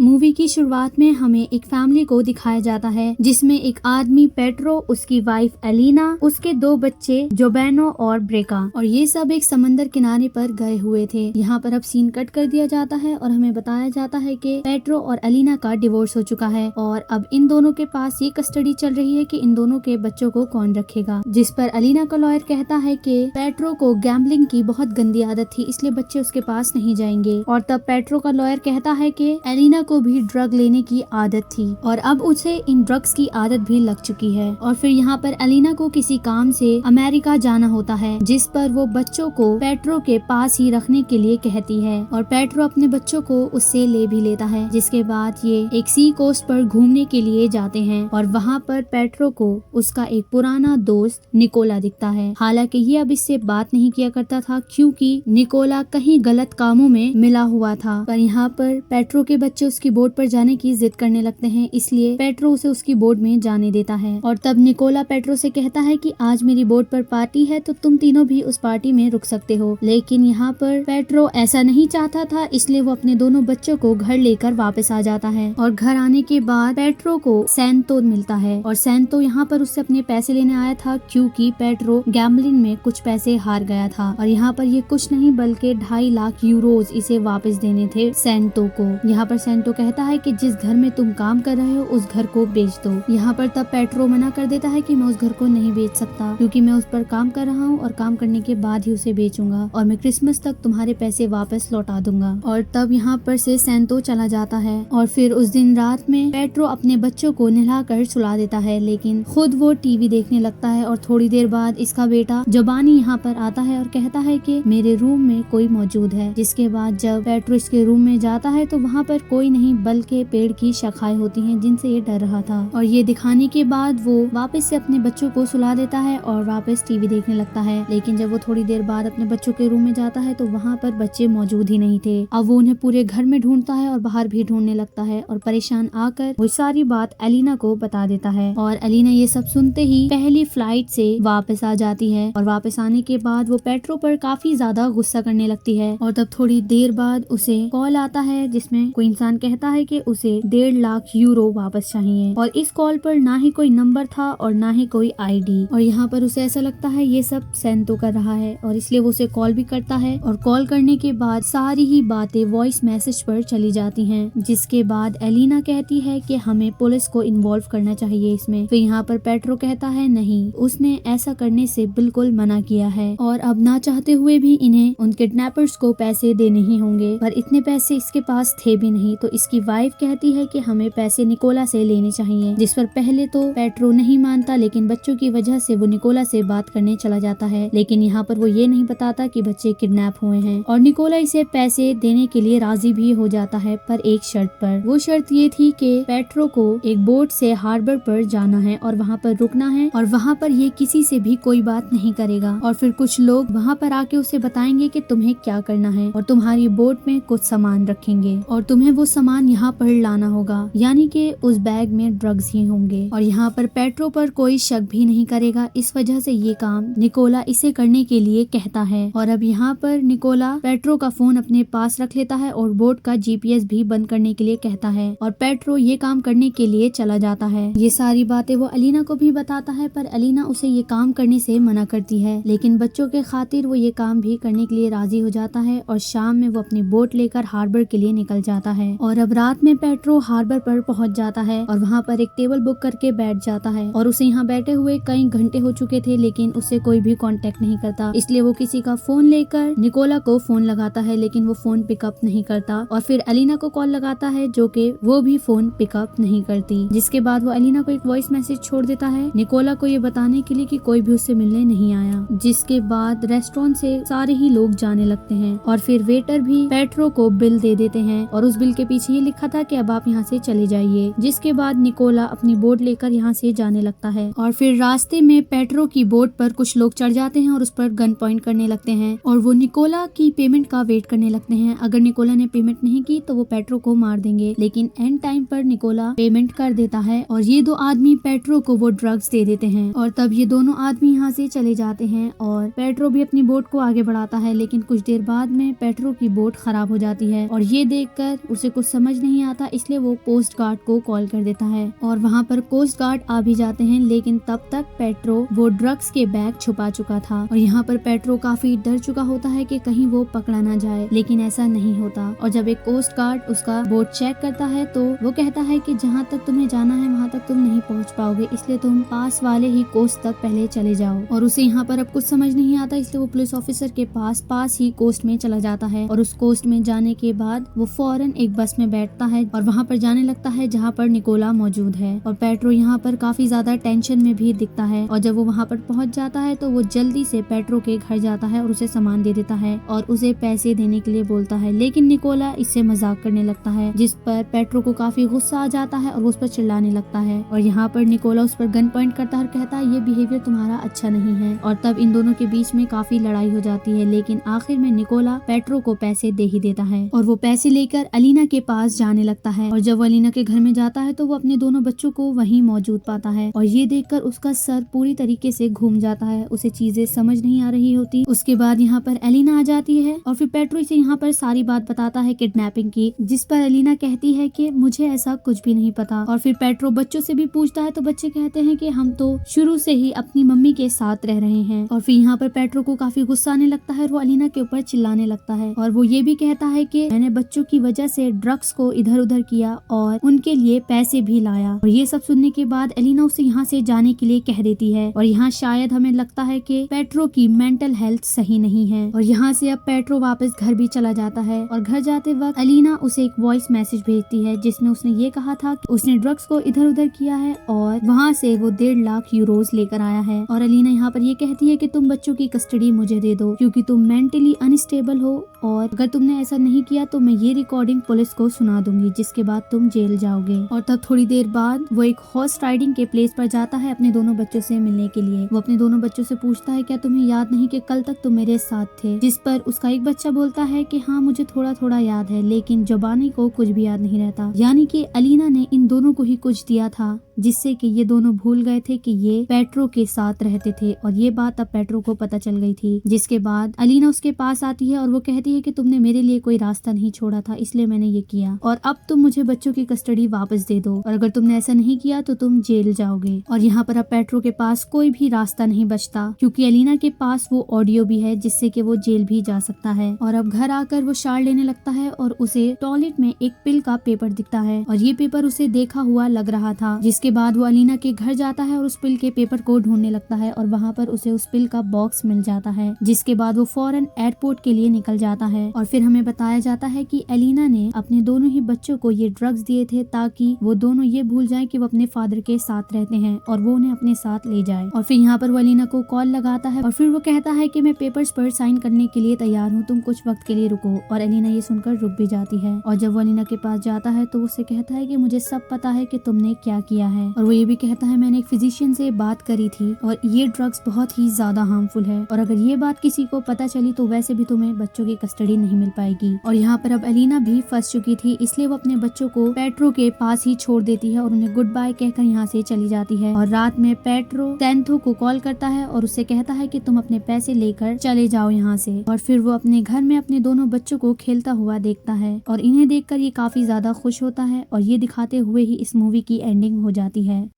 Movie की शुरुआत में हमें एक फैमिली को दिखाया जाता है जिसमें एक आदमी पेट्रो, उसकी वाइफ एलिना, उसके दो बच्चे जोबेनो और ब्रेका, और ये सब एक समंदर किनारे पर गए हुए थे। यहाँ पर अब सीन कट कर दिया जाता है और हमें बताया जाता है कि पेट्रो और एलिना का डिवोर्स हो चुका है और अब इन दोनों के पास ये कस्टडी चल रही है कि इन दोनों के बच्चों को कौन रखेगा। जिस पर एलिना का लॉयर कहता है कि पेट्रो को गैम्बलिंग की बहुत गंदी आदत थी, इसलिए बच्चे उसके पास नहीं जाएंगे। और तब पेट्रो का लॉयर कहता है कि एलिना को भी ड्रग लेने की आदत थी और अब उसे इन ड्रग्स की आदत भी लग चुकी है। और फिर यहाँ पर एलिना को किसी काम से अमेरिका जाना होता है, जिस पर वो बच्चों को पेट्रो के पास ही रखने के लिए कहती है और पेट्रो अपने बच्चों को उससे ले भी लेता है। जिसके बाद ये एक सी कोस्ट पर घूमने के लिए जाते हैं और वहाँ पर पेट्रो को उसका एक पुराना दोस्त निकोला दिखता है। हालांकि ये अब इससे बात नहीं किया करता था क्योंकि निकोला कहीं गलत कामों में मिला हुआ था, पर यहाँ पर पेट्रो के बच्चे उसकी बोट पर जाने की जिद करने लगते हैं, इसलिए पेट्रो उसे उसकी बोट में जाने देता है। और तब निकोला पेट्रो से कहता है कि आज मेरी बोट पर पार्टी है तो तुम तीनों भी उस पार्टी में रुक सकते हो। लेकिन यहाँ पर पेट्रो ऐसा नहीं चाहता था, इसलिए वो अपने दोनों बच्चों को घर लेकर वापस आ जाता है। और घर आने के बाद पेट्रो को सैंतो मिलता है और सैंतो यहाँ पर उससे अपने पैसे लेने आया था क्योंकि पेट्रो गैम्बलिंग में कुछ पैसे हार गया था और यहाँ पर ये कुछ नहीं बल्कि 2.5 लाख यूरोज इसे वापस देने थे सैंतो को। यहाँ पर सैंतो कहता है कि जिस घर में तुम काम कर रहे हो उस घर को बेच दो। यहाँ पर तब पेट्रो मना कर देता है कि मैं उस घर को नहीं बेच सकता क्योंकि मैं उस पर काम कर रहा हूँ और काम करने के बाद ही उसे बेचूंगा और मैं क्रिसमस तक तुम्हारे पैसे वापस लौटा दूंगा। और तब यहाँ पर से सैंतो चला जाता है और फिर उस दिन रात में पेट्रो अपने बच्चों को नहलाकर सुला देता है, लेकिन खुद वो टीवी देखने लगता है। और थोड़ी देर बाद इसका बेटा जोबानी यहाँ पर आता है और कहता है कि मेरे रूम में कोई मौजूद है। जिसके बाद जब पेट्रो इसके रूम में जाता है तो वहाँ पर कोई नहीं बल्कि पेड़ की शाखाएं होती हैं जिनसे ये डर रहा था। और ये दिखाने के बाद वो वापस से अपने बच्चों को सुला देता है और वापस टीवी देखने लगता है। लेकिन जब वो थोड़ी देर बाद अपने बच्चों के रूम में जाता है तो वहाँ पर बच्चे मौजूद ही नहीं थे। अब वो उन्हें पूरे घर में ढूंढता है और बाहर भी ढूंढने लगता है और परेशान आकर वो सारी बात एलिना को बता देता है। और एलिना ये सब सुनते ही पहली फ्लाइट से वापस आ जाती है और वापस आने के बाद वो पेट्रो पर काफी ज्यादा गुस्सा करने लगती है। और तब थोड़ी देर बाद उसे कॉल आता है जिसमें कोई इंसान कहता है कि उसे 1.5 लाख यूरो वापस चाहिए और इस कॉल पर ना ही कोई नंबर था और ना ही कोई आईडी। और यहाँ पर उसे ऐसा लगता है ये सब सैंतो कर रहा है और इसलिए वो उसे कॉल भी करता है और कॉल करने के बाद सारी ही बातें वॉइस मैसेज पर चली जाती हैं। जिसके बाद एलिना कहती है कि हमें पुलिस को इन्वॉल्व करना चाहिए इसमें। तो यहाँ पर पेट्रो कहता है नहीं, उसने ऐसा करने से बिल्कुल मना किया है और अब ना चाहते हुए भी इन्हें उन किडनैपर्स को पैसे देने ही होंगे, पर इतने पैसे इसके पास थे भी नहीं। तो इसकी वाइफ कहती है कि हमें पैसे निकोला से लेने चाहिए, जिस पर पहले तो पेट्रो नहीं मानता, लेकिन बच्चों की वजह से वो निकोला से बात करने चला जाता है। लेकिन यहाँ पर वो ये नहीं बताता कि बच्चे किडनैप हुए हैं और निकोला इसे पैसे देने के लिए राजी भी हो जाता है, पर एक शर्त पर। वो शर्त ये थी कि पेट्रो को एक बोट से हार्बर पर जाना है और वहाँ पर रुकना है और वहाँ पर ये किसी से भी कोई बात नहीं करेगा और फिर कुछ लोग वहाँ पर आके उसे बताएंगे कि तुम्हें क्या करना है और तुम्हारी बोट में कुछ सामान रखेंगे और तुम्हें वो सामान यहाँ पर लाना होगा, यानी कि उस बैग में ड्रग्स ही होंगे। और यहाँ पर पेट्रो पर कोई शक भी नहीं करेगा, इस वजह से ये काम निकोला इसे करने के लिए कहता है। और अब यहाँ पर निकोला पेट्रो का फोन अपने पास रख लेता है और बोट का जीपीएस भी बंद करने के लिए कहता है और पेट्रो ये काम करने के लिए चला जाता है। ये सारी बातें वो एलिना को भी बताता है, पर एलिना उसे ये काम करने से मना करती है, लेकिन बच्चों के खातिर वो ये काम भी करने के लिए राजी हो जाता है और शाम में वो अपनी बोट लेकर हार्बर के लिए निकल जाता है। और अब रात में पेट्रो हार्बर पर पहुंच जाता है और वहाँ पर एक टेबल बुक करके बैठ जाता है और उसे यहाँ बैठे हुए कई घंटे हो चुके थे, लेकिन उससे कोई भी कांटेक्ट नहीं करता। इसलिए वो किसी का फोन लेकर निकोला को फोन लगाता है, लेकिन वो फोन पिकअप नहीं करता और फिर एलिना को कॉल लगाता है जो कि वो भी फोन पिकअप नहीं करती। जिसके बाद वो एलिना को एक वॉइस मैसेज छोड़ देता है निकोला को ये बताने के लिए कि कोई भी उससे मिलने नहीं आया। जिसके बाद रेस्टोरेंट से सारे ही लोग जाने लगते हैं और फिर वेटर भी पेट्रो को बिल दे देते हैं और उस बिल के पीछे ये लिखा था कि अब आप यहाँ से चले जाइए। जिसके बाद निकोला अपनी बोट लेकर यहाँ से जाने लगता है और फिर रास्ते में पेट्रो की बोट पर कुछ लोग चढ़ जाते हैं और उस पर गन पॉइंट करने लगते हैं और वो निकोला की पेमेंट का वेट करने लगते हैं। अगर निकोला ने पेमेंट नहीं की तो वो पेट्रो को मार देंगे, लेकिन एंड टाइम पर निकोला पेमेंट कर देता है और ये दो आदमी पेट्रो को वो ड्रग्स दे देते हैं और तब ये दोनों आदमी यहाँ से चले जाते हैं और पेट्रो भी अपनी बोट को आगे बढ़ाता है। लेकिन कुछ देर बाद में पेट्रो की बोट खराब हो जाती है और ये देखकर उसे कुछ समझ नहीं आता, इसलिए वो कोस्ट गार्ड को कॉल कर देता है और वहाँ पर कोस्ट गार्ड आ भी जाते हैं। लेकिन तब तक पेट्रो वो ड्रग्स के बैग छुपा चुका था और यहाँ पर पेट्रो काफी डर चुका होता है कि कहीं वो पकड़ा ना जाए, लेकिन ऐसा नहीं होता। और जब एक कोस्ट गार्ड उसका बोट चेक करता है तो वो कहता है कि जहाँ तक तुम्हें जाना है वहाँ तक तुम नहीं पहुँच पाओगे, इसलिए तुम पास वाले ही कोस्ट तक पहले चले जाओ। और उसे यहाँ पर अब कुछ समझ नहीं आता, इसलिए वो पुलिस ऑफिसर के पास ही कोस्ट में चला जाता है और उस कोस्ट में जाने के बाद वो फौरन एक बस में बैठता है और वहाँ पर जाने लगता है जहाँ पर निकोला मौजूद है। और पेट्रो यहाँ पर काफी ज्यादा टेंशन में भी दिखता है और जब वो वहाँ पर पहुँच जाता है तो वो जल्दी से पेट्रो के घर जाता है और उसे सामान दे देता है और उसे पैसे देने के लिए बोलता है। लेकिन निकोला इससे मजाक करने लगता है, जिस पर पेट्रो को काफी गुस्सा आ जाता है और वो उस पर चिल्लाने लगता है। और यहाँ पर निकोला उस पर गन पॉइंट करता है और कहता है ये बिहेवियर तुम्हारा अच्छा नहीं है। और तब इन दोनों के बीच में काफी लड़ाई हो जाती है, लेकिन आखिर में निकोला पेट्रो को पैसे दे ही देता है और वो पैसे लेकर अलीना के पास जाने लगता है। और जब वो अलीना के घर में जाता है तो वो अपने दोनों बच्चों को वहीं मौजूद पाता है और ये देखकर उसका सर पूरी तरीके से घूम जाता है, उसे चीजें समझ नहीं आ रही होती। उसके बाद यहाँ पर अलीना आ जाती है और फिर पेट्रो इसे यहाँ पर सारी बात बताता है किडनैपिंग की, जिस पर अलीना कहती है कि मुझे ऐसा कुछ भी नहीं पता। और फिर पेट्रो बच्चों से भी पूछता है तो बच्चे कहते हैं कि हम तो शुरू से ही अपनी मम्मी के साथ रह रहे हैं। और फिर यहाँ पर पेट्रो को काफी गुस्सा आने लगता है और वो अलीना के ऊपर चिल्लाने लगता है और वो ये भी कहता है कि मैंने बच्चों की वजह से ड्रग्स को इधर उधर किया और उनके लिए पैसे भी लाया। और ये सब सुनने के बाद अलीना उसे यहाँ से जाने के लिए कह देती है और यहाँ शायद हमें लगता है कि पेट्रो की मेंटल हेल्थ सही नहीं है। और यहाँ से अब पेट्रो वापस घर भी चला जाता है और घर जाते वक्त अलीना उसे एक वॉइस मैसेज भेजती है जिसमें उसने ये कहा था कि उसने ड्रग्स को इधर उधर किया है और वहाँ से वो 1.5 लाख यूरोज लेकर आया है। और अलीना यहाँ पर ये कहती है कि तुम बच्चों की कस्टडी मुझे दे दो क्योंकि तुम मेंटली अनस्टेबल हो और अगर तुमने ऐसा नहीं किया तो मैं ये रिकॉर्डिंग पुलिस को सुना दूंगी, जिसके बाद तुम जेल जाओगे। और तब थोड़ी देर बाद वो एक हॉर्स राइडिंग के प्लेस पर जाता है अपने दोनों बच्चों से मिलने के लिए। वो अपने दोनों बच्चों से पूछता है क्या तुम्हें याद नहीं कि कल तक तुम मेरे साथ थे, जिस पर उसका एक बच्चा बोलता है कि हाँ मुझे थोड़ा थोड़ा याद है, लेकिन जुबानी को कुछ भी याद नहीं रहता। यानी कि अलीना ने इन दोनों को ही कुछ दिया था जिससे कि ये दोनों भूल गए थे कि ये पेट्रो के साथ रहते थे और ये बात अब पेट्रो को पता चल गई थी। जिसके बाद अलीना उसके पास आती है और वो कहती है कि तुमने मेरे लिए कोई रास्ता नहीं छोड़ा था, इसलिए मैंने ये किया और अब तुम मुझे बच्चों की कस्टडी वापस दे दो और अगर तुमने ऐसा नहीं किया तो तुम जेल जाओगे। और यहाँ पर अब पेट्रो के पास कोई भी रास्ता नहीं बचता क्योंकि अलीना के पास वो ऑडियो भी है जिससे कि वो जेल भी जा सकता है। और अब घर आकर वो शार लेने लगता है और उसे टॉयलेट में एक पिल का पेपर दिखता है और ये पेपर उसे देखा हुआ लग रहा था। जिसके बाद वो अलीना के घर जाता है और उस पिल के पेपर को ढूंढने लगता है और वहाँ पर उसे उस पिल का बॉक्स मिल जाता है। जिसके बाद वो फौरन एयरपोर्ट के लिए निकल जाता है और फिर हमें बताया जाता है कि अलीना ने अपने दोनों ही बच्चों को ये ड्रग्स दिए थे ताकि वो दोनों ये भूल जाएं कि वो अपने फादर के साथ रहते हैं और वो उन्हें अपने साथ ले जाए। और फिर यहाँ पर वो अलीना को कॉल लगाता है और फिर वो कहता है कि मैं पेपर्स पर साइन करने के लिए तैयार हूँ, तुम कुछ वक्त के लिए रुको। और अलीना ये सुनकर रुक भी जाती है और जब वो अलीना के पास जाता है तो उससे कहता है कि मुझे सब पता है कि तुमने क्या किया है। और वो ये भी कहता है मैंने एक फिजिशियन से बात करी थी और ये ड्रग्स बहुत ही ज्यादा हार्मफुल है और अगर ये बात किसी को पता चली तो वैसे भी तुम्हें बच्चों की कस्टडी नहीं मिल पाएगी। और यहाँ पर अब अलीना भी फंस चुकी थी, इसलिए वो अपने बच्चों को पेट्रो के पास ही छोड़ देती है और उन्हें गुड बाय कहकर यहाँ से चली जाती है। और रात में पेट्रो टेंथो को कॉल करता है और उससे कहता है कि तुम अपने पैसे लेकर चले जाओ यहाँ से। और फिर वो अपने घर में अपने दोनों बच्चों को खेलता हुआ देखता है और इन्हें देखकर ये काफी ज्यादा खुश होता है और ये दिखाते हुए ही इस मूवी की एंडिंग हो जाती है।